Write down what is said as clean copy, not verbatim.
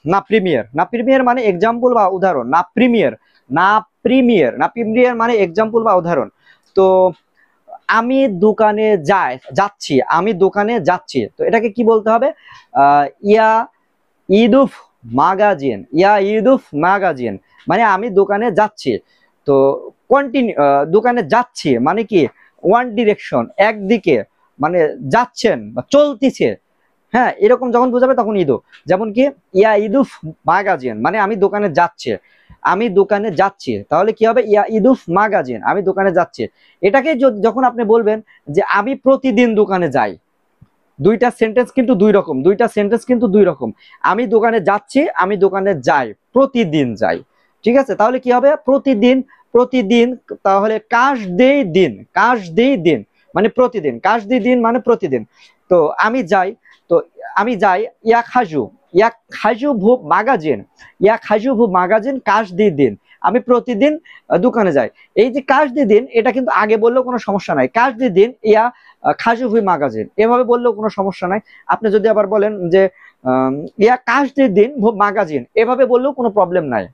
না প্রিমিয়ার, না প্রিমিয়ার মানে এক্সাম্পল বা উদাহরণ। না প্রিমিয়ার, না প্রিমিয়ার, না প্রিমিয়ার মানে এক্সাম্পল বা উদাহরণ। তো আমি দোকানে যাচ্ছি, আমি দোকানে যাচ্ছি, তো এটাকে কি বলতে হবে? ইয়া ইদুফ মাগাজিন, ইয়া ইদুফ মাগাজিন মানে আমি দোকানে যাচ্ছি। তো কন্টিনিউ, দোকানে যাচ্ছি মানে কি ওয়ান ডিরেকশন, একদিকে, মানে যাচ্ছেন বা চলতিছে। হ্যাঁ, এরকম যখন বোঝাবে তখন ইদু। যেমন কি ইয়া ইদুফ মাগাজিন মানে আমি দোকানে যাচ্ছি, আমি দোকানে যাচ্ছি, তাহলে কি হবে? ইয়া ইদুফ মাগাজিন, আমি দোকানে যাচ্ছি। এটাকে যখন আপনি বলবেন যে আমি প্রতিদিন দোকানে যাই, দুইটা সেন্টেন্স কিন্তু দুই রকম, দুইটা সেন্টেন্স কিন্তু দুই রকম। আমি দোকানে যাচ্ছি, আমি দোকানে যাই, প্রতিদিন যাই। ঠিক আছে, তাহলে কি হবে? প্রতিদিন, প্রতিদিন, তাহলে কাজ দেই দিন, কাজ দেই দিন মানে প্রতিদিন, কাজ দেই দিন মানে প্রতিদিন। তো আমি যাই, তো আমি যাই, ইয়া খাজু, ইয়া খাজু ভু মাগাজিন, ইয়া খাজু ভু মাগাজিন কাজ দিই দিন, আমি প্রতিদিন দোকানে যাই। এই যে কাজ দিয়ে দিন, এটা কিন্তু আগে বললেও কোনো সমস্যা নাই। কাজ দিয়ে দিন ইয়া খাজুভি মাগাজিন এভাবে বললেও কোনো সমস্যা নাই। আপনি যদি আবার বলেন যে ইয়া কাজ দিয়ে দিন মাগাজিন, এভাবে বললেও কোনো প্রবলেম নাই।